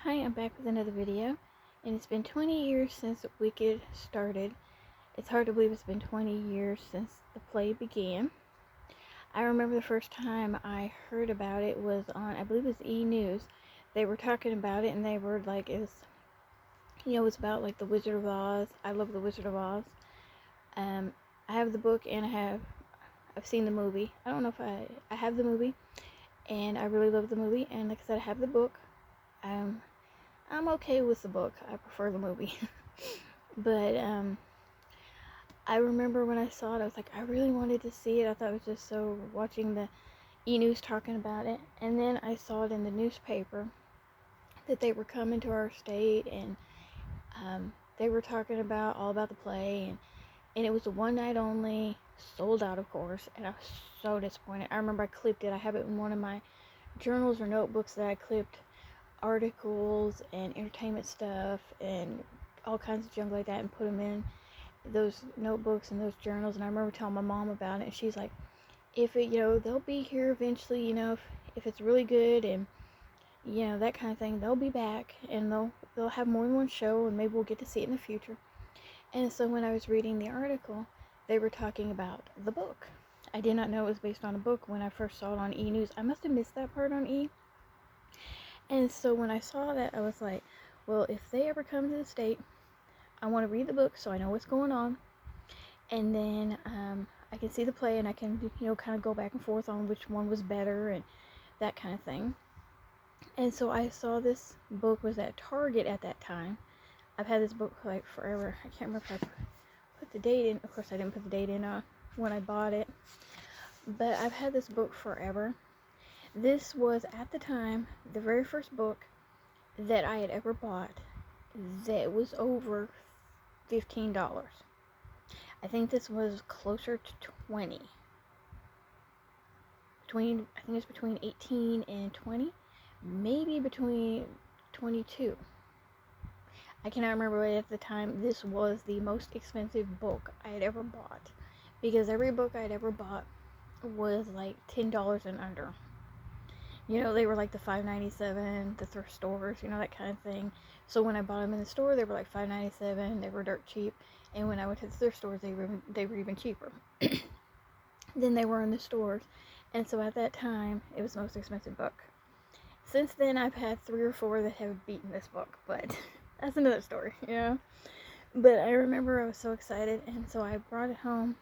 Hi, I'm back with another video, and it's been 20 years since Wicked started. It's hard to believe it's been 20 years since the play began. I remember the first time I heard about it was on, I believe it was E! News. They were talking about it, and they were like, it was about like the Wizard of Oz. I love the Wizard of Oz. I have the book, and I've seen the movie. I don't know if I have the movie, and I really love the movie, and like I said, I have the book. I'm okay with the book. I prefer the movie. But I remember when I saw it, I was like, I really wanted to see it. I thought it was just so, watching the E! News talking about it. And then I saw it in the newspaper that they were coming to our state, and they were talking about all about the play, and it was a one night only, sold out, of course, and I was so disappointed. I remember I clipped it. I have it in one of my journals or notebooks that I clipped articles and entertainment stuff and all kinds of junk like that, and put them in those notebooks and those journals. And I remember telling my mom about it, and she's like, if it, they'll be here eventually, if it's really good, and that kind of thing, they'll be back, and they'll have more than one show, and maybe we'll get to see it in the future. And so when I was reading the article, they were talking about the book. I did not know it was based on a book when I first saw it on E! News. I must have missed that part on E! And so when I saw that, I was like, well, if they ever come to the state, I want to read the book so I know what's going on. And then I can see the play, and I can, kind of go back and forth on which one was better and that kind of thing. And so I saw this book was at Target at that time. I've had this book like forever. I can't remember if I put the date in. Of course, I didn't put the date in when I bought it. But I've had this book forever. This was, at the time, the very first book that I had ever bought that was over $15. I think this was closer to 20. I think it's between 18 and 20. Maybe between 22. I cannot remember, but at the time, this was the most expensive book I had ever bought. Because every book I had ever bought was like $10 and under. They were like the $5.97, the thrift stores, that kind of thing. So when I bought them in the store, they were like $5.97. They were dirt cheap. And when I went to the thrift stores, they were even cheaper than they were in the stores. And so at that time, it was the most expensive book. Since then, I've had 3 or 4 that have beaten this book, but that's another story, But I remember I was so excited, and so I brought it home.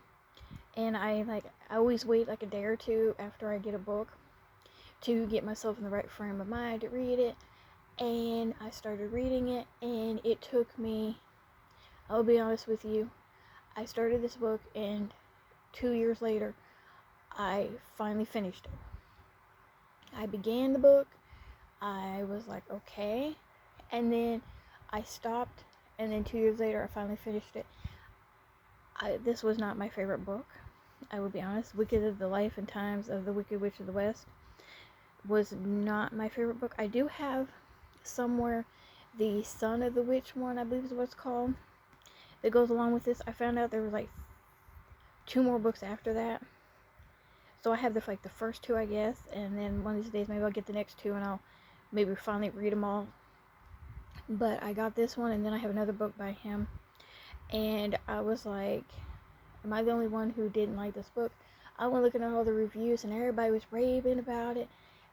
And I always wait like a day or two after I get a book to get myself in the right frame of mind to read it. And I started reading it, and it took me, I'll be honest with you, I started this book, and 2 years later, I finally finished it. I began the book, I was like, okay, and then I stopped, and then 2 years later, I finally finished it. This was not my favorite book, I will be honest. Wicked of the Life and Times of the Wicked Witch of the West was not my favorite book. I do have somewhere the Son of the Witch one, I believe is what it's called, that goes along with this. I found out there was like 2 more books after that. So I have the first 2, I guess, and then one of these days maybe I'll get the next 2, and I'll maybe finally read them all. But I got this one, and then I have another book by him, and I was like, am I the only one who didn't like this book? I went looking at all the reviews, and everybody was raving about it,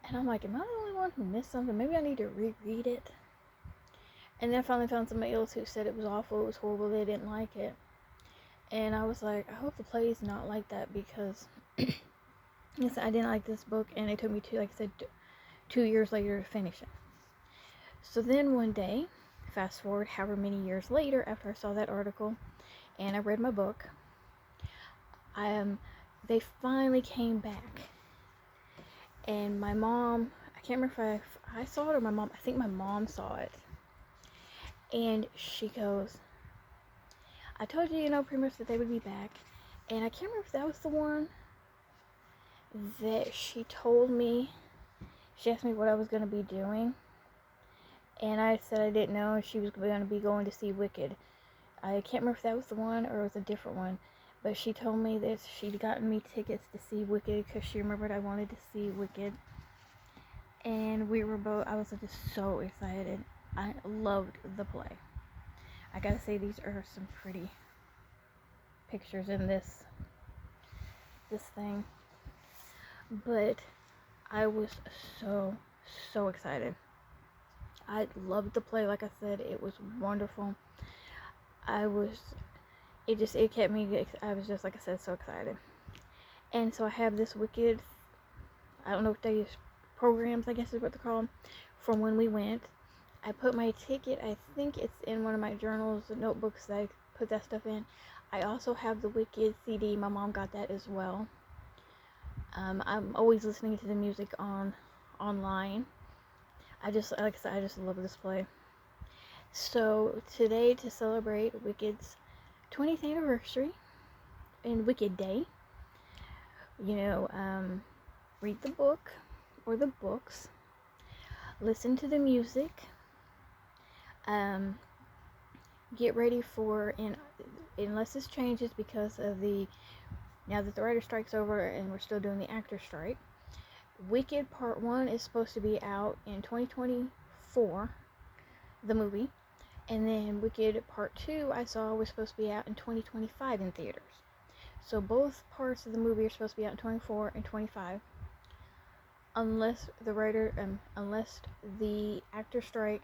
and I'm like, am I the only one who missed something? Maybe I need to reread it. And then I finally found somebody else who said it was awful, it was horrible, they didn't like it. And I was like, I hope the play is not like that, because yes, I didn't like this book, and it took me 2 years later to finish it. So then one day, fast forward however many years later, after I saw that article and I read my book, they finally came back. And my mom, I can't remember if I saw it or my mom, I think my mom saw it. And she goes, I told you, pretty much that they would be back. And I can't remember if that was the one that she told me. She asked me what I was going to be doing. And I said I didn't know. She was going to be going to see Wicked. I can't remember if that was the one or it was a different one. But she told me that she'd gotten me tickets to see Wicked because she remembered I wanted to see Wicked. and I was just so excited. I loved the play. I gotta say, these are some pretty pictures in this thing, but I was so excited. I loved the play. Like I said, it was wonderful. It kept me, I was just, like I said, so excited. And so I have this Wicked, I don't know if they use programs, I guess is what they're called, from when we went. I put my ticket, I think it's in one of my journals, the notebooks that I put that stuff in. I also have the Wicked CD. My mom got that as well. I'm always listening to the music online. Like I said, I just love this play. So today, to celebrate Wicked's 20th anniversary and Wicked Day, read the book or the books, listen to the music, get ready for, unless this changes because of now that the writer strike's over and we're still doing the actor strike, Wicked Part 1 is supposed to be out in 2024, the movie, and then Wicked Part 2 I saw was supposed to be out in 2025 in theaters. So both parts of the movie are supposed to be out in 24 and 25, unless the actor strike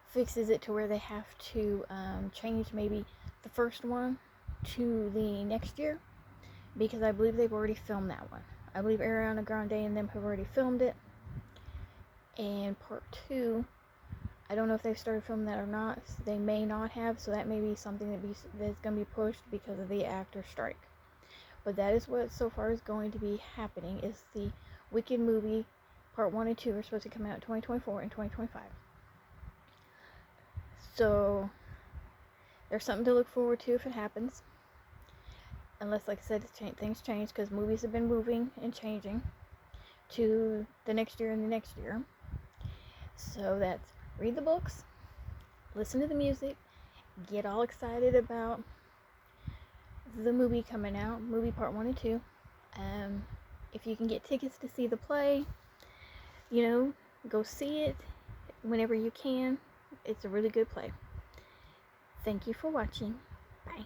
fixes it to where they have to change maybe the first one to the next year, because I believe they've already filmed that one. I believe Ariana Grande and them have already filmed it. And Part 2, I don't know if they've started filming that or not. They may not have, so that may be something that's going to be pushed because of the actor strike. But that is what so far is going to be happening, is the Wicked movie Part 1 and 2 are supposed to come out in 2024 and 2025. So there's something to look forward to if it happens. Unless, like I said, things change, because movies have been moving and changing to the next year and the next year. So that's read the books, listen to the music, get all excited about the movie coming out, movie Part 1 and 2. If you can get tickets to see the play, go see it whenever you can. It's a really good play. Thank you for watching. Bye.